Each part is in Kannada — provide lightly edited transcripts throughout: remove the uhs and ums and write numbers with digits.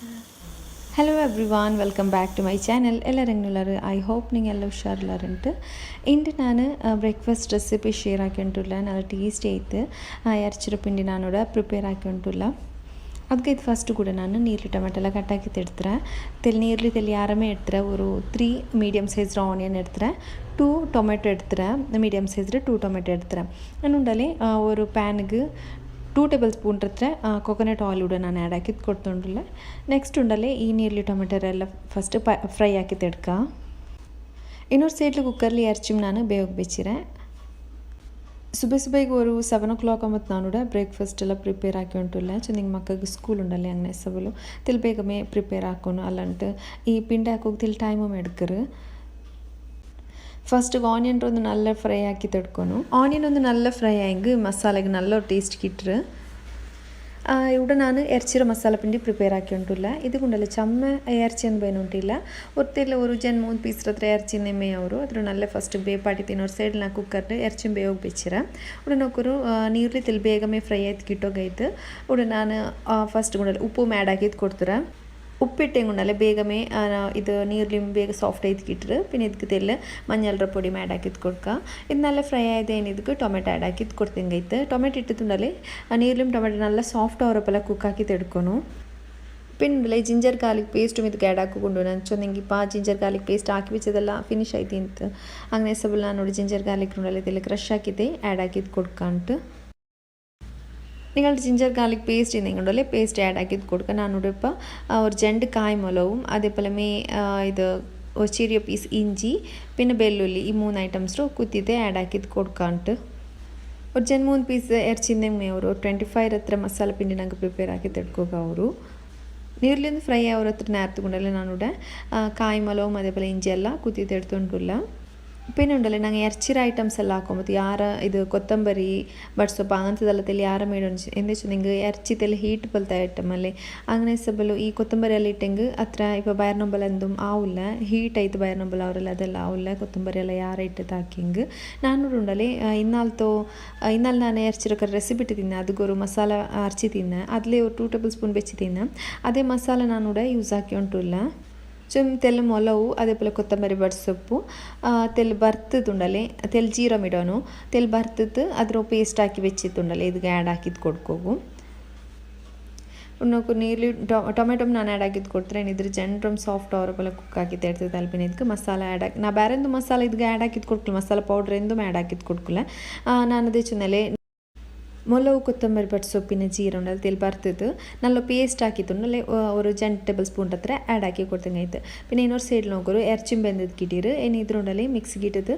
Hello everyone, welcome back to my channel. ಎಲ್ಲರೂ ಹೆಂಗಿಲ್ಲರು? I hope ನಿಂಗೆಲ್ಲ ಹುಷಾರಿಲ್ಲರಂಟು. ಇಂದು ನಾನು ಬ್ರೇಕ್ಫಾಸ್ಟ್ ರೆಸಿಪಿ ಶೇರ್ ಹಾಕಿಂಟುಲ್ಲ. നല്ല ടേസ്റ്റ് ആയിട്ട് ഇറച്ചിയുടെ ಪಿಂಡಿ ನಾನೋಡ ಪ್ರಿಪೇರ್ ಹಾಕಿಂಟುಲ್ಲ. ಅದಕ್ಕೆ ಇದು ಫಸ್ಟ್ ಕೂಡ ನಾನು ನೀರ್ಲಿ ಟೊಮೆಟೊ ಎಲ್ಲ ಕಟ್ಟಾಕಿ ತೆಡ್ತಾರೆ ನೀರ್ಲಿ ತೆಲ್ಲಿ ಆರಮೇ ಇಡ್ತಾರೆ. ஒரு 3 ಮೀಡಿಯಮ್ ಸೈಜ್ ಆನಿಯನ್ എടുத்துற, 2 ಟೊಮೆಟೊ എടുத்துற, ಮೀಡಿಯಮ್ ಸೈಜ್ 2 ಟೊಮೆಟೊ എടുத்துற. ಅನ್ನುಂಡಲ್ಲಿ ഒരു ಪ್ಯಾನ್ಗೆ 2 ಟೇಬಲ್ ಸ್ಪೂನ್ ಹತ್ರ ಕೊಕೊನಟ್ ಆಯಿಲ್ ಕೂಡ ನಾನು ಆ್ಯಡ್ ಹಾಕಿದ್ದು ಕೊಡ್ತೊಂಡಿಲ್ಲ. ನೆಕ್ಸ್ಟ್ ಉಂಡಲ್ಲಿ ಈ ನೀರ್ಲಿ ಟೊಮೆಟೊ ಎಲ್ಲ ಫಸ್ಟ್ ಫ್ರೈ ಹಾಕಿ ತೆಡ್ಕ. ಇನ್ನೊಂದು ಸೈಡ್ಲಿ ಕುಕ್ಕರ್ಲಿ ಇറച്ചിയും ನಾನು ಬೇಯೋಗಿ ಬೆಚ್ಚಿರೆ. ಸುಬೇಗೆ ഒരു 7 o'clock ಆകുമ്പോൾ ನಾನೂಡ ಬ್ರೇಕ್ಫಾಸ್ಟ್ ಎಲ್ಲ ಪ್ರಿಪೇರ್ ಹಾಕಿ ಉಂಟಿಲ್ಲ. ನಿಂಗೆ ಮಕ್ಕಳಿಗೆ ಸ್ಕೂಲ್ ಉಂಡಲ್ಲಿ ಅಂಗನೆ ಸಬಲು ತಿಲ್ ಬೇಗಮೇ ಪ್ರಿಪೇರ್ ಹಾಕೋನು ಅಲ್ಲಂಟು ಈ ಪಿಂಡಿ ಹಾಕೋಗಿ ತಿಲ್ ಟೈಮು എടുക്കറ്. ಫಸ್ಟ್ ಆನಿಯನ್ ಒಂದು നല്ല ಫ್ರೈ ಆಕಿ ತೆಡ್ಕೊನು. ಆನಿಯನ್ ಒಂದು നല്ല ಫ್ರೈ ಆಗಿ ಮಸಾಲೆಗೆ നല്ല ಟೇಸ್ಟ್ കിട്ടും. ഇവിടെ ഞാൻ ഇറച്ചിയുടെ മസാലപ്പിണ്ടി പ്രിപ്പയർ ആക്കി ഉണ്ടില്ല. ഇതുകൊണ്ടല്ല ചമ്മ ഇറച്ചിയൊന്നും ಬೇನುಂಟಿಲ್ಲ. ಒತ್ತಿಲ್ಲ ഒരു ಜನ 3 ಪೀಸ್ ಹತ್ರ ಇറಚಿ ನೆಮ್ಮೆ ಅವರು ಅದ್ರ നല്ല ಫಸ್ಟ್ ಬೇಪಾಟಿ ತಿನ್ನೋರು ಸೈಡ್ನ ಕುಕ್ಕರ್ ಇറಚಿ ಬೇಯೋಗಿ ಬೆಚ್ಚಿರ. ಉಡ ನೋಕರು ನೀರ್ಲಿ ತಿಲ್ ಬೇಗಮೇ ಫ್ರೈ ಆಯ್ತು ಕಿಟ್ಟೋಗೈತು. ಉಡ ನಾನು ಫಸ್ಟ್ ಗುಂಡಲ್ಲಿ ಉಪ್ಪು ಮ್ಯಾಡ್ ಹಾಕಿದ್ದು ಕೊಡ್ತಾರೆ. ഉപ്പിട്ടെങ്കൊണ്ടല്ലേ വേഗമേ ഇത് നീരിലും വേഗം സോഫ്റ്റ് ആയിട്ട് കിട്ടുക. പിന്നെ ഇതിക്ക് തെല്ല് മഞ്ഞളുടെ പൊടി ആഡ് ആക്കിയത് കൊടുക്കുക. ഇത് നല്ല ഫ്രൈ ആയതേന് ഇതിക്ക് ടൊമാറ്റോ ആഡ് ആക്കിയത് കൊടുത്തെങ്കൈത്ത്. ടൊമാറ്റോ ഇട്ടിട്ടുണ്ടല്ലേ നീരിലും ടൊമാറ്റോ നല്ല സോഫ്റ്റ് ആവറപ്പല്ല കുക്കാക്കിയിട്ട് എടുക്കണം. പിന്നെ ജിഞ്ചർ ഗാർലിക് പേസ്റ്റും ಇದಕ್ಕೆ ಆ್ಯಡ್ ಹಾಕಿಕೊಂಡು ನಾನು ಚೊಂದಿಂಗಿಪ್ಪ ಜಿಂಜರ್ ಗಾರ್ಲಿಕ್ ಪೇಸ್ಟ್ ಹಾಕಿ ಬೆಚ್ಚದೆಲ್ಲ ಫಿನಿಶ್ ಆಯ್ತು ಅಂತ ಹಂಗೆ ಸಬಲ್ ನಾನು ನೋಡಿ ಜಿಂಜರ್ ಗಾರ್ಲಿಕ್ ನೋಡಲ್ಲ ಇದೆಲ್ಲ ಕ್ರಷ್ ಹಾಕಿದ್ದೆ ಆ್ಯಡ್ ಹಾಕಿದ್ದು ಕೊಡ್ಕಂಟು. നിങ്ങളുടെ ജിഞ്ചർ ഗാർലിക് പേസ്റ്റ് നിങ്ങളുണ്ടല്ലേ പേസ്റ്റ് ആഡ് ആക്കിയത് കൊടുക്കുക. നാനൂടെ ഇപ്പോൾ ഒരു 2 കായ്മുളകും അതേപോലെ ഇത് ഒരു ചെറിയ പീസ് ഇഞ്ചി പിന്നെ ಬೆಳ್ಳುಳ್ಳಿ ಈ 3 ಐಟಮ್ಸು ಕುತ್ತಿದ್ದೆ ಆ್ಯಡ್ ಹಾಕಿದ್ದು ಕೊಡ್ಕಂಟು. ഒരു 3 ಪೀಸ್ ಇರ್ಚಿಂದಂಗೆ ಅವರು 25 ಹತ್ರ ಮಸಾಲೆ ಪಿಂಡಿ ನಂಗೆ ಪ್ರಿಪೇರ್ ಹಾಕಿ ತೆಡ್ಕೋಗ ಅವರು ನೀರ್ಲಿಂದ ಫ್ರೈ ಅವ್ರ ಹತ್ರ നേരത്തുകൊണ്ടല്ലേ നാനൂടെ കായ്മുളകും അതേപോലെ ഇഞ്ചി ಎಲ್ಲ കുത്തി ತೆಡ್ತೊಂಡಿಲ್ಲ. പിന്നെ ഉണ്ടല്ലോ ഞങ്ങൾ ഇറച്ചിയുടെ ഐറ്റംസ് എല്ലാം ആക്കുമ്പോൾ യാറ് ഇത് കൊത്തമ്പരി ബട്സൊപ്പ് അങ്ങനത്തെതെല്ലാം തെಲ್ಲಿ ಯಾರ ಮೇಡನ್ ಎಂದು വെച്ചാൽ നിങ്ങൾ ഇറച്ചി തെಲ್ಲಿ ഹീറ്റ് പോലത്തെ ഐറ്റം അല്ലേ അങ്ങനെ സബಲು ಈ ಕೊತ್ತಂಬರಿ ಎಲ್ಲ ಇಟ್ಟಂಗೆ ಹತ್ರ ഇപ്പോൾ ಬಯರ್ನೊಂಬಲ എന്തും ആവില്ല ഹീಟ್ ಆಯ್ತು ಬಯರ್ನೊಂಬಲ ಅವರೆಲ್ಲ ಅದೆಲ್ಲ ಆವಿಲ್ಲ ಕೊತ್ತಂಬರಿ ಎಲ್ಲ ಯಾರ ಇಟ್ಟದ್ದು ಹಾಕಿಂಗೆ ನಾನು ಉಂಡಲ್ಲಿ ഇന്നാൾ ನಾನು ഇറച്ചിയൊക്കെ റെസിപ്പി ഇട്ട് തിന്നെ ಅದಕ್కొരു ಮಸಾಲ ಅರ್ಚಿ ತಿನ್ನೆ അതിലെ ഒരു 2 ಟೇಬಲ್ ಸ್ಪೂನ್ ಬೆಚ್ಚಿ ತಿನ್ನೆ ಅದೇ ಮಸಾಲ ನಾನೂടെ ಯೂಸ್ ಹಾಕಿ ಉಂಟಿಲ್ಲ. ತೆಲ್ಲು ಮೊಲವು അതേപോലെ ಕೊತ್ತಂಬರಿ ಬಡ್ಸೊಪ್ಪು ತೆಲ್ಲು ಬರ್ತದುಂಡಲೆ ತೆಲ್ ಜೀರಂ ಇಡೋನು ತೆಲ್ ಬರ್ತದ್ದು ಅದ್ರ ಪೇಸ್ಟ್ ಹಾಕಿ ಬೆಚ್ಚಿತ್ತುಂಡಲೆ ಇದಕ್ಕೆ ಆ್ಯಡ್ ಹಾಕಿದ್ದು ಕೊಡ್ಕೋಗು. ಉಣ್ಣೋಕು ನೀರ್ಲಿ ಟೊಮೆಟೊಮ್ ನಾನು ಆ್ಯಡ್ ಹಾಕಿದ್ದು ಕೊಡ್ತಾರೆ. ಇದ್ರ ಜನರಮ್ ಸಾಫ್ಟ್ ಅವರಪ್ಪೆಲ್ಲ ಕುಕ್ ಹಾಕಿದ್ದು ಇರ್ತದೆ ಅಲ್ಪಿನ ಇದಕ್ಕೆ ಮಸಾಲ ಆ್ಯಡ್ ಹಾಕಿ ನಾ ಬೇರೆಂದು ಮಸಾಲ ಇದಕ್ಕೆ ಆ್ಯಡ್ ಹಾಕಿದ್ದು ಕೊಡ್ಕಲ್ಲ ಮಸಾಲ ಪೌಡ್ರ್ ಎಂದು ಆ್ಯಡ್ ಹಾಕಿದ್ದು ಕೊಡ್ಕಲ್ಲ. ನಾನು ಅದೇ ಚುನ್ನಲೆ ಮೊಲವು ಕೊತ್ತಂಬರಿ ಬಡ್ಸೊಪ್ಪಿನ ಜೀರ ಉಂಡಲ್ಲಿ ತೆಲ್ ಬರ್ತದ್ದು നല്ല പേസ്റ്റ് ആക്കിയിട്ടുണ്ടല്ലേ ഒരു 2 ടേബിൾ സ്പൂൺ അത്ര ആഡ് ആക്കി കൊടുത്തങ്ങായിട്ട്. പിന്നെ ಇನ್ನೊಂದು ಸೈಡ್ ನೋಕರು ಇറಚಿയും ಬೆಂದದ್ದು ಕಿಟ್ಟಿರು ಏನು ಇದ್ರುಂಡಲ್ಲಿ ಮಿಕ್ಸಿಗೆ ಇಟ್ಟದು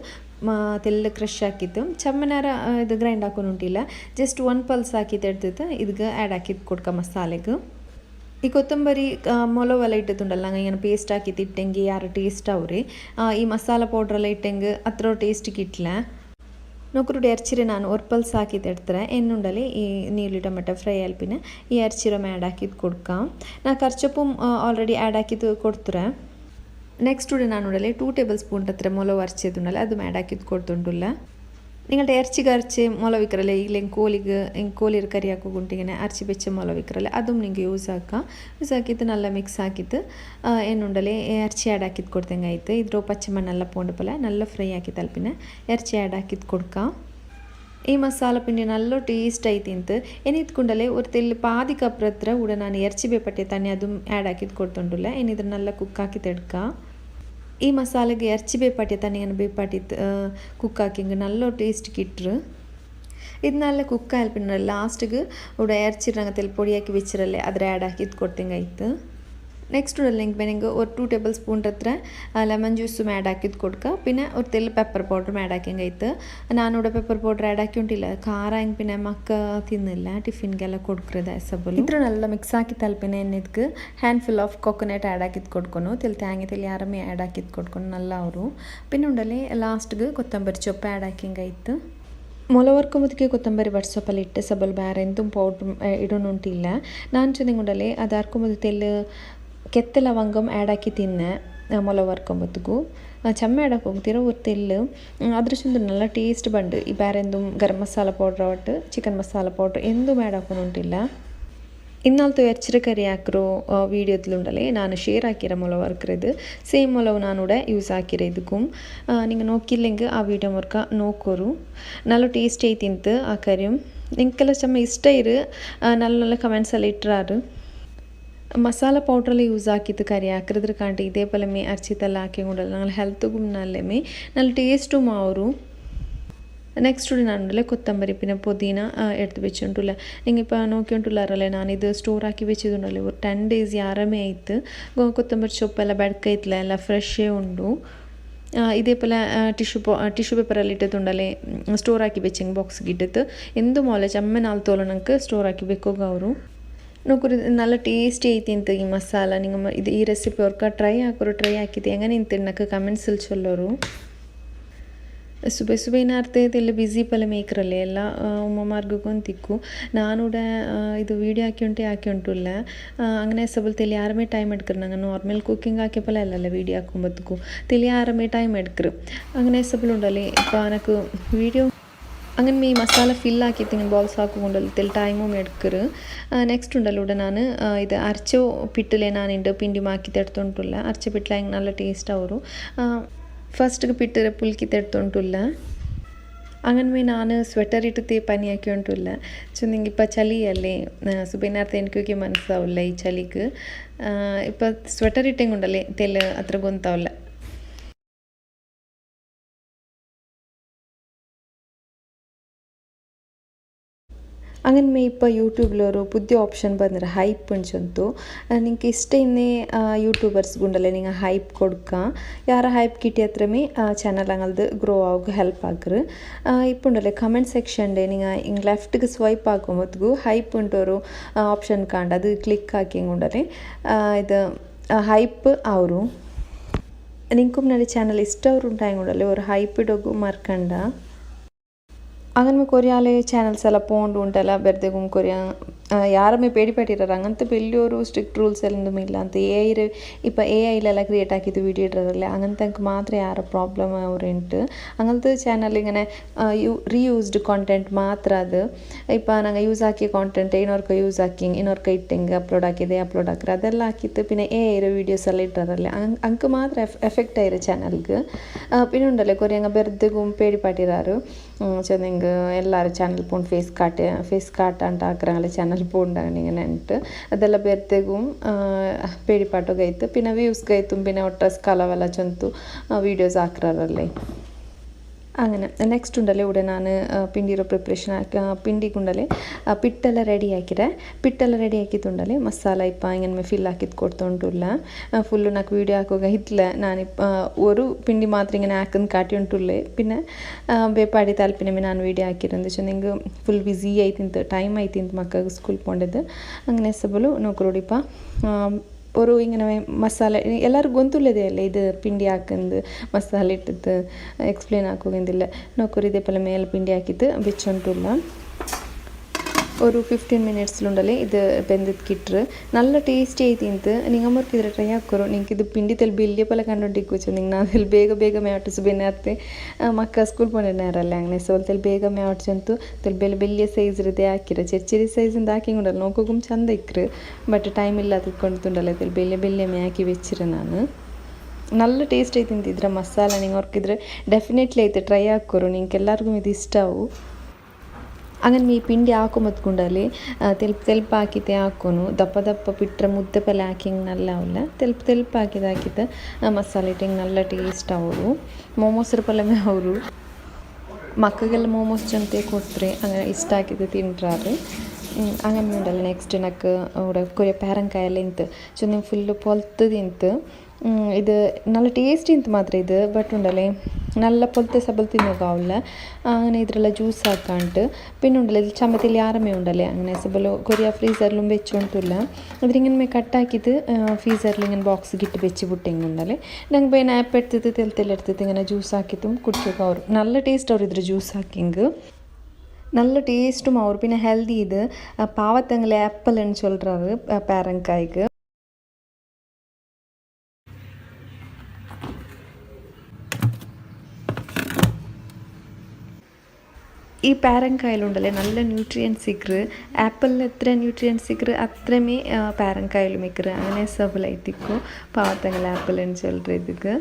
ತೆಲ್ಲ ಕ್ರಷ್ ಹಾಕಿತ್ತು ಚಮ್ಮನಾರ ಇದು ಗ್ರೈಂಡ್ ಹಾಕೊಂಡುಂಟಿಲ್ಲ ಜಸ್ಟ್ 1 ಪಲ್ಸ್ ಹಾಕಿದ್ದು ಎಡ್ದಿತ್ತು ಇದಕ್ಕೆ ಆ್ಯಡ್ ಹಾಕಿದ್ದು ಕೊಡ್ಕ ಮಸಾಲೆಗೆ. ಈ ಕೊತ್ತಂಬರಿ ಮೊಲವೆಲ್ಲ ಇಟ್ಟುಂಡಲ್ಲ ನಂಗೆ ಏನು ಪೇಸ್ಟ್ ಹಾಕಿತ್ತು ಇಟ್ಟಂಗೆ ಯಾರು ಟೇಸ್ಟ್ ಅವ್ರಿ ಈ ಮಸಾಲ ಪೌಡ್ರೆಲ್ಲ ಇಟ್ಟಂಗೆ ಅത്ര ಟೇಸ್ಟ್ ಕಿಟ್ಲ. ನೋಕರುಡು ಇറച്ചിರೆ ನಾನು 1 ಪಲ್ಸ್ ಹಾಕಿದ್ದು ಎಡ್ತಾರೆ ಎನ್ನುಂಡಲ್ಲಿ ಈ ನೀರ್ಲಿ ಟೊಮೆಟೊ ಫ್ರೈ ಅಲ್ಪಿನ ಈ ಇറച്ചിರೊಮ್ಮೆ ಆ್ಯಡ್ ಹಾಕಿದ್ದು ಕೊಡ್ಕ. ನಾ ಕರ್ಚಪ್ಪು ಆಲ್ರೆಡಿ ಆ್ಯಡ್ ಹಾಕಿದ್ದು ಕೊಡ್ತಾರೆ. ನೆಕ್ಸ್ಟ್ ನಾನು ನೋಡಲಿ 2 ಟೇಬಲ್ ಸ್ಪೂನ್ ಹತ್ರ ಮೊಲವು ಅರ್ಚಿದುಂಡಲ್ಲ ಅದು ಆ್ಯಡ್ ಹಾಕಿದ್ದು ಕೊಡ್ತುಂಡಿಲ್ಲ. നിങ്ങളുടെ ഇറച്ചിക്ക് അരച്ച് മുള വിൽക്കറല്ലേ ഇല്ലെങ്കിൽ കോലിയുടെ കറി ആക്കുകൊണ്ട് ഇങ്ങനെ അരച്ച് വെച്ച മുള വിൽക്കറല്ലേ അതും നിങ്ങൾക്ക് യൂസ് ആക്കാം. യൂസ് ആക്കിയിട്ട് നല്ല മിക്സ് ആക്കിയിട്ട് എന്നുണ്ടല്ലേ ഇറച്ചി ആഡ് ആക്കിയിട്ട് കൊടുത്തെങ്കായിട്ട് ഇದ್ರ പച്ചമണ്ണെല്ലാം പോണ്ട പോലെ നല്ല ഫ്രೈ ആക്കി തലപ്പിനെ ഇറച്ചി ആഡ് ആക്കിയിട്ട് കൊടുക്കാം. ಈ ಮಸಾಲ ಪಿಂಡಿ നല്ല ಟೇಸ್ಟ್ ಆಯ್ತು ಅಂತ ಏನಿತ್ಕೊಂಡಲ್ಲೇ ഒരു ತೆಲ್ಲಿ ಪಾದಿ ಕಪ್ ಹತ್ರ ಕೂಡ ನಾನು ಇറച്ചി ಬೇಪಟ್ಟೆ ತಾನೆ ಅದು ಆ್ಯಡ್ ಹಾಕಿದ್ದು ಕೊಡ್ತೊಂಡಿಲ್ಲ ಏನಿದ್ರೆ നല്ല ಕುಕ್ಕಾಕಿ ತೆಡ್ಕ. ಈ ಮಸಾಲೆಗೆ ಇറച്ചി ಬೇಪಾಟಿ ತನಿಯನ್ನು ಬೇಪಾಟಿತ್ತು ಕುಕ್ ಹಾಕಿಂಗೆ നല്ല ಟೇಸ್ಟ್ കിട്ടും. ಇದು നല്ല ಕುಕ್ಕಾಯಲ್ പിന്നെ ലാസ്റ്റിಗೆ ഇവിടെ ഇറച്ചി ರಂಗത്തിൽ പൊടിയാക്കി വെച്ചിരല്ലേ അതിൽ ആഡ് ആക്കിയിട്ട് ಕೊಡ್ತಂಗಾಯ್ತು. ನೆಕ್ಸ್ಟ್ ಉಡಲಿಂಗ್ ಬೆನಿಂಗ್ ഒരു 2 ಟೇಬಲ್ ಸ್ಪೂನ್ ಹತ್ರ ಲೆಮನ್ ಜ್ಯೂസും ಆ್ಯಡ್ ಹಾಕಿದ್ದು കൊടുക്കുക. പിന്നെ ഒരു ತೆಲ್ಲಿ ಪೆಪ್ಪರ್ ಪೌಡ್ರ್ ಆ್ಯಡ್ ಹಾಕಿಂಗಾಯ್ತು. ನಾನಿവിടെ ಪೆಪ್ಪರ್ ಪೌಡ್ರ್ ಆ್ಯಡ್ ಹಾಕಿ ಉಂಟಿಲ್ಲ ಖಾರ ಹಿಂಗೆ പിന്നെ ಮಕ್ಕ ತಿನ್ನಿಲ್ಲ ಟಿಫಿನ್ಗೆಲ್ಲ ಕೊಡ್ಕ್ರದ ಸಬಲು ಇದ್ರ നല്ല ಮಿಕ್ಸ್ ಹಾಕಿ ತಲಪಿನ ಎನ್ನಿದ್ಕೆ handful of coconut add ಹಾಕಿದ್ದು ಕೊಡ್ಕೊನು ತೆಲ್ ತೇಂಗೆ ತೆಲ್ಲಿ ಯಾರಮ್ಮೆ ಆ್ಯಡ್ ಹಾಕಿದ್ದು ಕೊಡ್ಕೊಂಡು നല്ല ಅವರು പിന്നെ ಉಂಡಲ್ಲಿ ಲಾಸ್ಟ್ಗೆ ಕೊತ್ತಂಬರಿ ಚೊಪ್ಪ ಆ್ಯಡ್ ಹಾಕಿಂಗಾಯ್ತು. ಮೊಲವರ್ಕೊಂಬುದಕ್ಕೆ ಕೊತ್ತಂಬರಿ ಬಡ್ಸೊಪ್ಪಲ್ಲಿ ಇಟ್ಟು ಸಬಲ್ ಬೇರೆ ಎಂತೂ ಪೌಡ್ರ್ ಇಡೋನುಂಟಿಲ್ಲ. ನಾನು ಚೆಂದಿಂಗುಂಡಲ್ಲಿ ಅದು ಹರ್ಕೊಂಬುದು ತೆಲ್ಲು ಕೆತ್ತ ಲವಂಗಂ ಆ್ಯಡ್ ಹಾಕಿ ತಿನ್ನೆ ಮೊಲ ವರ್ಕೊಂಬತ್ತಿಗೂ ಚಮ್ಮ ಆ್ಯಡ್ ಹಾಕಿ ಹೋಗ್ತೀರ ஒரு ತೆಲ್ಲು ಅದ್ರ ಚಂದ നല്ല ಟೇಸ್ಟ್ ಬಂಡು ಈ ಬೇರೆ ಎಂದು ಗರಂ ಮಸಾಲ ಪೌಡ್ರ್ ಒಟ್ಟು ಚಿಕನ್ ಮಸಾಲ ಪೌಡ್ರ್ ಎಂದೂ ಆ್ಯಡ್ ಹಾಕೊಂಡು ಉಂಟಿಲ್ಲ. ഇന്നാളത്തെ ഇറച്ചിക്കറി ആക്കിರೋ വീഡിയോത്തിലുണ്ടല്ലേ ನಾನು ಶೇರ್ ಹಾಕಿರೋ ಮೊಲ ವರ್ಕ್ರದು ಸೇಮ್ ಮೊಲವು ನಾನೂടെ ಯೂಸ್ ಹಾಕಿರೋ ಇದಕ್ಕೂ ನಿಂಗೆ ನೋಕಿല്ലെങ്കിൽ ಆ ವಿಡಿಯೋ ವರ್ಕ ನೋಕೋರು നല്ല ಟೇಸ್ಟ್ ಐತಿಂತು ಆ ಕರಿಯು ನಿಂಗೆಲ್ಲ ಚಮ್ಮ ಇಷ್ಟ ಇರು നല്ല നല്ല ಕಮೆಂಟ್ಸಲ್ಲಿ ಇಟ್ಟರಾರು ಮಸಾಲ ಪೌಡ್ರಲ್ಲಿ ಯೂಸ್ ಹಾಕಿದ್ದು ಕರಿ ಹಾಕಿದ್ರ ಕಾಂಟಿ ಇದೇ ಪಲ ಮೇ ಅರ್ಚಿತೆಲ್ಲ ಹಾಕಿಕೊಂಡಲ್ಲ ನಂಗೆ ಹೆಲ್ತ್ಗೂ ನಲ್ಲೆ നല്ല ടേസ്റ്റും മാറും നെക്സ്റ്റ് ഞാനുണ്ടല്ലേ കൊത്തമ്പരി പിന്നെ പുതിന എടുത്ത് വെച്ചിട്ടുള്ള നിങ്ങിപ്പോൾ നോക്കിയിട്ടുള്ളാറല്ലേ ഞാനിത് സ്റ്റോറാക്കി വെച്ചിട്ടുണ്ടല്ലേ ഒരു 10 days ಯಾರಮೇ ಆಯ್ತು ಕೊತ್ತಂಬರಿ ಸೊಪ್ಪೆಲ್ಲ ಬೆಡ್ಕೈತಲ್ಲ ಎಲ್ಲ ಫ್ರೆಶ್ಶೇ ಉಂಡು ಇದೇ ಪಲ ಟಿಶ್ಯೂ ಪೇಪರಲ್ಲಿ ಇಟ್ಟಿട്ടുണ്ടല്ലേ ಸ್ಟೋರ್ ಹಾಕಿ വെച്ചെങ്കിൽ ಬಾಕ್ಸ್ಗೆ ಇಟ್ಟಿತ್ತು ಎಂದು ಮೊಲೆ ಚಮ್ಮೆ ನಾಲ್ ತೋಲ ನಂಗೆ ಸ್ಟೋರ್ ಹಾಕಿ ಬೇಕೋಗ ಅವರು ನೋಡ್ರಿ നല്ല ಟೇಸ್ಟಿ ಐತಿ ಅಂತ ಈ ಮಸಾಲ ನಿಂಗೆ ಇದು ಈ ರೆಸಿಪಿ ಅವ್ರಕ ಟ್ರೈ ಹಾಕಿದ್ದು ಹೆಂಗೆ ನಿಂತಿನ್ನಕ್ಕೆ ಕಮೆಂಟ್ಸಲ್ಲಿ ಚೊಲ್ಲೋರು ಸುಬೆ ಏನಾರ್ತೈತೆ ಬಿಸಿ ಪಲ್ಲ ಮೇಕ್ರಲ್ಲೇ ಎಲ್ಲ ഉമ്മമാർക്കൊക്കെ നാനൂടെ ഇത് വീഡിയോ ആക്കി ഉണ്ടില്ല അങ്ങനെ സബൽ തെലി ആരമേ ടൈം എടുക്കറ് ഞങ്ങൾ നോർമൽ കുക്കിംഗ് ആക്കിയപ്പോൾ അല്ലല്ലോ വീഡിയോ ആക്കുമ്പോഴത്തേക്കും തെലി ആരമേ ടൈം എടുക്കറ് അങ്ങനെ സബലുണ്ടല്ലേ ഇപ്പോൾ എനിക്ക് വീഡിയോ അങ്ങനെ ഈ മസാല ഫില്ലാക്കിയിട്ട് ഇങ്ങനെ ബോൾസ് ആക്കുകൊണ്ടല്ലോ തെൽ ടൈമും എടുക്കറ് നെക്സ്റ്റ് ഉണ്ടല്ലോ ഇവിടെ ഞാൻ ഇത് അരച്ച പിട്ടിലെ ഞാനുണ്ട് പിണ്ടി മാക്കി തെടുത്തോണ്ടില്ല അരച്ച പിട്ടില നല്ല ടേസ്റ്റ് ആവും ಫಸ್ಟ್ಗೆ ಪಿಟ್ಟರೆ ಪುಲ್ಕಿ ತೆಡ್ತೊಂಟುಲ್ಲ അങ്ങനെ ನಾನು ಸ್ವೆಟರ್ ಇಟ್ಟು ಪನಿ ಹಾಕಿ ಉಂಟುಲ್ಲ ಸೊ ನಿಂಗೆ ಇಪ್ಪ ಚಳಿಯಲ್ಲೇ ಸುಬೇನಾರ್ಥ ಎನ್ಕೋಕೆ ಮನಸ್ಸಾವಿಲ್ಲ ಈ ಚಳಿಗೆ ಇಪ್ಪ ಸ್ವೆಟರ್ ಇಟ್ಟಂಗುಂಡಲ್ಲೇ ತೆಲೆ ಹತ್ರ ಗೊಂತಾವಿಲ್ಲ അങ്ങനെ മേ ഇപ്പോൾ യൂട്യൂബിലൊരു പുതിയ ഓപ്ഷൻ ಬಂದರೆ ಹೈಪ್ ಅಂಚಂತು ನಿಂಗೆ ಇಷ್ಟ ಇನ್ನೇ ಯೂಟ್ಯೂಬರ್ಸ್ ಗುಂಡಲ್ಲೇ ನಿಂಗೆ ಹೈಪ್ ಕೊಡ್ಕ ಯಾರ ಹೈಪ್ ಕಿಟಿ ಹತ್ರಮೇ ಚಾನಲ್ ಅಂಗಲ್ದು ಗ್ರೋ ಆಗ ಹೆಲ್ಪ್ ಆಗ್ರು இப்போ உണ്ടല്ലേ ಕಮೆಂಟ್ ಸೆಕ್ಷನ್ ನಿಂಗೆ ಹಿಂಗೆ ಲೆಫ್ಟ್ಗೆ ಸ್ವೈಪ್ ಹಾಕೋಮತ್ಗೂ ಹೈಪ್ ಉಂಟೋರು ಆಪ್ಷನ್ ಕಾಂಡ ಅದು ಕ್ಲಿಕ್ ಹಾಕಿ ಉಂಡಲ್ಲೇ ಇದು ಹೈಪ್ ಅವರು ನಿಂಗೂ ನಡಿ ಚಾನಲ್ ಇಷ್ಟ ಅವ್ರು ఉంటాయి ಉಂಡಲ್ಲೇ ஒரு ಹೈಪ್ ಇಡೋಗು ಮರ್ಕಂಡ അങ്ങനെ കൊറിയാലെ ചാനൽസ് എല്ലാം പോണ്ട് ഉണ്ടല്ല ಬೆರ್ದೆಗುಮ್ ಕೊರಿಯಾ ಯಾರಮೇ പേടിപ്പെട്ടിട്ടാറ് അങ്ങനത്തെ വലിയൊരു സ്ട്രിക്റ്റ് റൂൾസ് എല്ലാം ഇല്ല ಅಂತ ഇപ്പോൾ AI ക്രിയേറ്റ് ആക്കിയത് വീഡിയോ ഇടുறതല്ലേ അങ്ങനത്തെ മാത്രമേ ಯಾರ ಪ್ರಾಬ್ಲಮ್ ಅವರುಂಟು അങ്ങനത്തെ ചാനൽ ഇങ്ങനെ റീയൂസ്ഡ് കോണ്ടന്റ് മാത്രം അത് ഇപ്പോൾ ഞങ്ങൾ യൂസ് ആക്കിയ കോണ്ടന്റ് ಇನ್ನೊರ್ಕ ಯೂಸ್ ಹಾಕಿ ಇನ್ನೊರ್ಕ ಇಟ್ಟಂಗೆ ಅಪ್ಲೋಡ್ ಹಾಕಿದ್ರೆ ಅದೆಲ್ಲ ಹಾಕಿತ್ತು പിന്നെ AI വീഡിയോസ് എല്ലാം ಇಟ್ಟറല്ലേ ಅಂಕ ಮಾತ್ರ ಎಫೆಕ್ಟ್ ಆಯಿರೋ ಚಾನಲ್ಗೆ പിന്നെ ഉണ്ടല്ലേ കൊറിയങ്ങ ಬೆರ್ದೆಗುಮ್ പേടിപ്പെട്ടിರಾರು ചെന്നെങ്കിൽ എല്ലാവരും ചാനൽ പോണ്ട് ഫേസ് കാട്ടാണ്ട് ആക്കുறாங்களே ಚಾನಲ್ പോണ്ടാണ് ഇങ്ങനെ ഉണ്ട് ಅದೆಲ್ಲ ಬೆರ್ದೆಗುಮ್ പേടിപ്പാട്ടൊക്കെ ആയിട്ട് പിന്നെ വ്യൂസ്ಗೆ ആയിട്ടും പിന്നെ ഒട്ടസ് കലവെಲ್ಲ ചൊಂತು വീഡിയോസ് ಹಾಕ್ರಾರಲ್ಲೇ അങ്ങനെ നെക്സ്റ്റ് ഉണ്ടല്ലേ ഇവിടെ ഞാൻ പിണ്ടിರೋ ಪ್ರಿಪ್ರೇಷನ್ ಪಿಂಡಿಗುಂಡಲೆ ಪಿಟ್ಟೆಲ್ಲ ರೆಡಿ ಹಾಕಿತ್ತುಂಡಲೆ ಮಸಾಲ ಇಪ್ಪ ಹಿಂಗೆ ಫಿಲ್ ಹಾಕಿದ್ದು ಕೊಡ್ತೊಂಟುಲ್ಲ ಫುಲ್ಲು ನಾಲ್ಕು ವೀಡಿಯೋ ಹಾಕೋಗ ಇತ್ತಲ ನಾನಿಪ್ಪ ഒരു ಪಿಂಡಿ ಮಾತ್ರ ഇങ്ങനെ ആക്കുന്ന കാട്ടി ഉണ്ടുള്ളേ പിന്നെ ಬೇಪಾಡಿ ತಾಲ್ಪಿನ ನಾನು ವೀಡಿಯೋ ಹಾಕಿರಂದು ನಿಂಗೆ ಫುಲ್ ಬಿಸಿ ಆಯ್ತಿಂತು ಟೈಮ್ ಆಯ್ತಿಂತು ಮಕ್ಕಳಿಗೆ ಸ್ಕೂಲ್ ಪೊಂಡದ್ದು അങ്ങനെ ಸಬಲು ನೋಕ್ರೋಡಿಪ್ಪ ഒരു ഇങ്ങനെ മസാല എല്ലാവർക്കും ഗൊಂತುಳ್ಳದೇ ಅಲ್ಲ ಇದು ಪಿಂಡಿ ಹಾಕಂದು ಮಸಾಲೆ ಇಟ್ಟದ್ದು ಎಕ್ಸ್ಪ್ಲೇನ್ ಹಾಕೋಗಿಂದಿಲ್ಲ ನೋಕರು ಇದೇ ಪಲ ಮೇಲೆ ಪಿಂಡಿ ಹಾಕಿದ್ದು ಬೆಚ್ಚುಂಟುಲ್ಲ ഒരു 15 മിനിറ്റ്സിലുണ്ടല്ലേ ഇത് ಬೆಂದಿಟ್ಕಿಟ್ರು നല്ല ടേസ്റ്റ് ആയിത്തിಂತು നിങ്ങൾ അമ്മർക്കിದ್ರೆ ಟ್ರೈ ಹಾಕೋರು ನಿಂಗೆ ಇದು ಪಿಂಡಿ ತೆಲ್ ಬೆಲ್ಲಿಯ ಪಲ ಕಂಡುಂಟಿಕ್ಕೋಚು ನಿಂಗೆ ನಾವೆಲ್ಲಿ ಬೇಗ ಮೇವಟಿಸು ಬೆನ್ನಾರ್ತೆ ಮಕ್ಕ ಸ್ಕೂಲ್ ಪೊಂಡಿನಾರಲ್ಲ അങ്ങനെ ಸೋಲ್ ತೆಲ್ ಬೇಗ ಮೇವಟಿಸಂತು ತೆಲ್ ಬೆಲ್ಲಿಯ ಸೈಜ್ ಇರದೆ ಹಾಕಿರ ಚೆರಿ ಸೈಜಿಂದ ಹಾಕಿಂಗುಂಡಲ್ಲ ನೋಕೋಗುം ಚಂದ ಇಕ್ರು ಬಟ್ ಟೈಮ್ ಇಲ್ಲ ತಿಳ್ಕೊಂಡುಂಡಲ್ಲ ತೆಲ್ ಬೆಲ್ಲಿಯ ಮೇ ಹಾಕಿ വെച്ചിರು ನಾನು നല്ല ಟೇಸ್ಟ್ ಆಯ್ತಿಂತು ಇದ್ರ ಮಸಾಲ ನಿಂಗೆ ಹೊರ್ಕಿದ್ರೆ ಡೆಫಿನೆಟ್ಲಿ ಐತೆ ಟ್ರೈ ಹಾಕೋರು ನಿಂಗೆ ಎಲ್ಲರಿಗೂ ಇದು ಇಷ್ಟವು അങ്ങനെ ഈ ಪಿಂಡಿ ಹಾಕೊಂಬತ್ಕೊಂಡಲ್ಲಿ ತೆಲ್ಪ ಹಾಕಿತೆ ಹಾಕೋನು ದಪ್ಪ ಬಿಟ್ಟರೆ ಮುದ್ದೆ ಪಲ್ಲೆ ಹಾಕಿ ಹಿಂಗೆ ನಲ್ಲ ಅವಲ್ಲ ತೆಲ್ಪ ಹಾಕಿದ್ದು ಮಸಾಲೆ ಇಟ್ಟು ಹಿಂಗೆ നല്ല ಟೇಸ್ಟ್ ಅವರು ಮೋಮೋಸ್ರ ಪಲ್ಲೆ ಅವರು ಮಕ್ಕಗೆಲ್ಲ ಮೋಮೋಸ್ ಜೊತೆ ಕೊಟ್ಟರೆ അങ്ങനെ ಇಷ್ಟ ಹಾಕಿದ್ದು ತಿಂಟ್ರಾರು അങ്ങനെ ഉണ്ടല്ലോ നെക്സ്റ്റ് എനിക്ക് ഇവിടെ കുറേ പേരങ്കായെല്ലാം ಇಂತು ചൊന്നി ഫുള്ള് പൊലത്തത് ಇಂತು ഇത് നല്ല ടേസ്റ്റ് ಇಂತು ಮಾತ್ರ ಇದು ಬಟ್ ಉಂಡല്ലേ നല്ല പൊലത്തെ സബൽ തിന്നോക്കാവില്ല അങ്ങനെ ഇതിലുള്ള ജ്യൂസ് ആക്കാണ്ട് പിന്നെ ഉണ്ടല്ലോ ഇതിൽ ചമ്മത്തിൽ ആരമേ ഉണ്ടല്ലേ അങ്ങനെ സബൽ കൊറിയ ഫ്രീസറിലും വെച്ചോണ്ടില്ല അതിലിങ്ങനെ കട്ടാക്കിയിട്ട് ഫ്രീസറിൽ ഇങ്ങനെ ബോക്സ് ഇട്ട് വെച്ച് പുട്ടിങ്ങുണ്ടല്ലേ ഞങ്ങൾ പിന്നെ ആപ്പ് എടുത്തിട്ട് തെല്ലെടുത്തിട്ട് ഇങ്ങനെ ജ്യൂസ് ആക്കിയിട്ടും കുടിക്കുക അവർ നല്ല ടേസ്റ്റ് അവർ ഇದ್ರ ജ്യൂസ് ಹಾಕಿಂಗ್ நல்ல டேஸ்ட்டும் அவர் பின்ன ஹெல்தி இது பாவத்தங்களை ஆப்பிள்னு சொல்கிறாரு பேரங்காய்க்கு ഈ പേരങ്കായലുണ്ടല്ലേ നല്ല ന്യൂട്രിയൻസ് സിക്കറ് ആപ്പിളിൽ എത്ര ന്യൂട്രിയൻസ് സിക്കറ് അത്രമേ പേരങ്കായലും മിക്കറ് അങ്ങനെ സബലായിത്തിക്കോ പാവത്തങ്ങൾ ആപ്പിൾന്ന് ചൊല്ലിട്ട്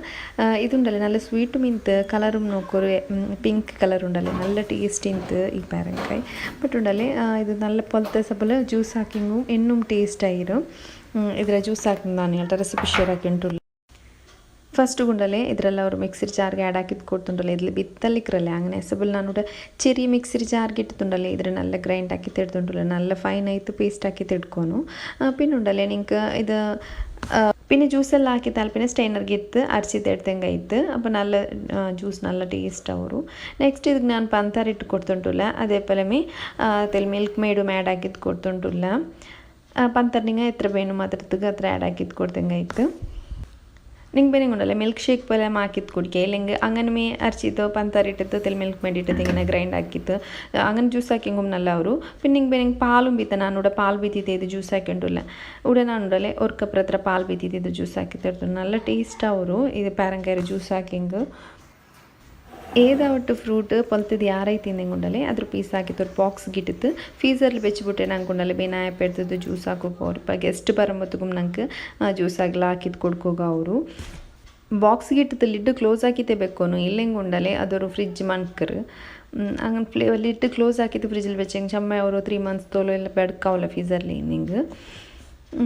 ഇതുണ്ടല്ലേ നല്ല സ്വീറ്റും ಇಂತು ಕಲரும் ನೋಕೋರು ಪಿಂಕ್ ಕಲರ್ ಉಂಡಲ್ಲೇ നല്ല ಟೇಸ್ಟ್ ಇಂತು ಈ പേരങ്കായ് ಬಟ್ ಉಂಡಲ್ಲೇ ಇದು നല്ല പോലത്തെ സബല ജ്യൂസ് ആക്കിങ്ങും എന്നും ടേസ്റ്റ് ആയിരും ಇದರ ಜ್ಯೂಸ್ ಹಾಕಿಂದಾನೆ ಹೇಳ್ತಾ ರೆಸಿಪಿ ಶೇರ್ ಹಾಕಿಂಟು ಫಸ್ಟ್ ಗುಂಡಲ್ಲೇ ಇದರೆಲ್ಲ ಅವರು ಮಿಕ್ಸಿರ್ ಜಾರ್ಗೆ ಆ್ಯಡ್ ಹಾಕಿದ್ದು ಕೊಡ್ತುಂಡಲ್ಲೇ ಇದ್ರಲ್ಲಿ ಬಿತ್ತಲಿಕ್ರಲ್ಲೇ അങ്ങനെ ಸಬಲ್ ನಾನು ചെറിയ മിക്സിർ ജാർಗೆ ഇട്ടിട്ടുണ്ടല്ലേ ഇതിൽ നല്ല ഗ്രൈൻഡ് ആക്കി തെടുത്തുണ്ടല്ലോ നല്ല ഫൈൻ ആയിട്ട് പേസ്റ്റ് ആക്കി തെടുക്കുന്നു പിന്നെ ഉണ്ടല്ലേ നിങ്ങൾക്ക് ഇത് പിന്നെ ജ്യൂസെല്ലാം ಹಾಕಿ ತಾಲ್ಪಿನ ಸ್ಟೈನರ್ಗೆ ಇತ್ತು ಅರಿಸಿದ್ದೆಡ್ದಂಗೆ ಆಯ್ತು അപ്പോൾ നല്ല ಜ್ಯೂಸ್ നല്ല ಟೇಸ್ಟ್ ಅವರು ನೆಕ್ಸ್ಟ್ ಇದಕ್ಕೆ ನಾನು ಪಂತಾರ ಇಟ್ಟು ಕೊಡ್ತುಂಟುಲ್ಲ ಅದೇ ಪಲಮೆ ತೆಲ್ ಮಿಲ್ಕ್ ಮೇಡು ಆ್ಯಡ್ ಹಾಕಿದ್ದು ಕೊಡ್ತುಂಟುಲ್ಲ ಪಂತಾರ ನಿಂಗೆ ಎತ್ರ ಬೇನು ಮಾತ್ರಕ್ಕೆ ಹತ್ರ ಆ್ಯಡ್ ಹಾಕಿದ್ದು ಕೊಡ್ದಂಗೆ ಆಯ್ತು ನಿಂಗೆ ಬೇರೆ ಉಂಡಲ್ಲ ಮಿಲ್ಕ್ ಶೇಕ್ പോലെ ಹಾಕಿತ್ತು ಕುಡಿಕೆ ಇല്ലെങ്കിൽ അങ്ങനെ അരച്ചിട്ടോ പഞ്ചാരിട്ടിട്ട് തെൽ മിൽക്ക് മേടിയിട്ട് ഇങ്ങനെ ഗ്രൈൻഡ് ആക്കിയിട്ട് അങ്ങനെ ജ്യൂസ് ആക്കിയെങ്കും നല്ല ಅವರು പിന്നെ ನಿಂಗೆ ಬೇರೆ പാലും ബീത്ത നാനിവിടെ പാൽ ബീത്തിയിട്ട് ഇത് ജ്യൂസ് ആക്കിയിട്ടുള്ള ഇവിടെ നാനുണ്ടല്ലേ ഒരു കപ്പ് ಹತ್ರ പാൽ ಬೀತಿದ್ದು ಇದು ಜ್ಯೂಸ್ ಹಾಕಿ ತರ್ತೀನಿ നല്ല ಟೇಸ್ಟ್ ಅವರು ಇದು പേരങ്കായ ജ്യൂസ് ಹಾಕಿಂಗ್ ഏതാവട്ട് ഫ്രൂട്ട് പൊലത്തത് ಯಾರೈತಿ ತಿಂದಂಗುಂಡಲೆ ಅದ್ರ ಪೀಸ್ ಹಾಕಿತ್ತು ഒരു ಬಾಕ್ಸ್ಗೆ ಇಟ್ಟಿತ್ತು ಫ್ರೀಸರ್ಲಿ ಬೆಚ್ಚಿಬಿಟ್ಟೆ ನಂಗುಂಡಲೆ ಬೇನಾಯಪ್ಪ ಎಡ್ತದ್ದು ಜ್ಯೂಸ್ ಹಾಕೋಕೆ ಅವ್ರಪ್ಪ ಗೆಸ್ಟ್ ಬರೋಮತ್ತಿಗೂ ನಂಗೆ ಜ್ಯೂಸ್ ಆಗಲ್ಲ ಹಾಕಿದ್ದು ಕೊಡ್ಕೋಗ ಅವರು ಬಾಕ್ಸ್ಗೆ ಇಟ್ಟಿತ್ತು ಲಿಡ್ ಕ್ಲೋಸ್ ಹಾಕಿತ್ತೇ ಬೇಕೋನು ಇಲ್ಲೆಂಗೆ ಉಂಡಲೆ ಅದವರು ಫ್ರಿಜ್ ಮಣ್ಕರು അങ്ങനെ ലിഡ് ക്ലോസ് ആക്കിയിട്ട് ഫ്രിഡ്ജിൽ വെച്ചെങ്കിൽ ചമ്മ ഒരു 3 months തോളം എല്ലാം ಬೆಡ್ಕಾವಲ್ಲ ಫ್ರೀಸರ್ಲಿ ನಿಂಗೆ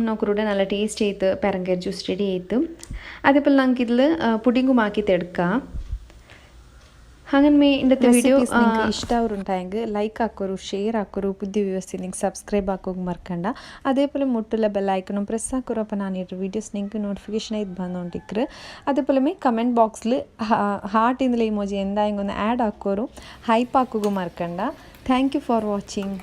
നോക്കറൂടെ നല്ല ടേസ്റ്റ് ചെയ്ത് പേരങ്കായ ജ്യൂസ് റെഡി ആയിട്ട് അതേപോലെ നമുക്ക് ഇതിൽ പുഡിങ്ങും ആക്കിയിട്ട് എടുക്കാം ಹಾಗನ್ಮೇ ಇಂದത്തെ ವಿಡಿಯೋ ನಿಮಗೆ ಇಷ್ಟ ಅವರುಂಟಾയെങ്കിൽ ಲೈಕ್ ಹಾಕೋರು ಶೇರ್ ಹಾಕೋರು പുതിയ വ്യൂവേഴ്സ് നിങ്ങൾക്ക് സബ്സ്ക്രൈബ് ആക്കുക മറക്കണ്ട അതേപോലെ മുട്ടുള്ള ബെൽ ഐക്കണും പ്രസ് ആക്കോರು അപ്പോൾ ನಾನಿರೋ വീഡിയോസ് നിങ്ങൾക്ക് നോട്ടിഫിക്കേഷൻ ആയിട്ട് ಬಂದോണ്ടിಕ್ರು അതേപോലെ കമൻറ്റ് ബോക്സിൽ ഹാർട്ട് ಇಂದಲೇ ಇಮೋಜಿ എന്തായെങ്കിൽ ഒന്ന് ആഡ് ಹಾಕೋರು ಹೈಪ್ ಹಾಕೋಗೂ ಮರಕಂಡ ಥ್ಯಾಂಕ್ ಯು ಫಾರ್ ವಾಚಿಂಗ್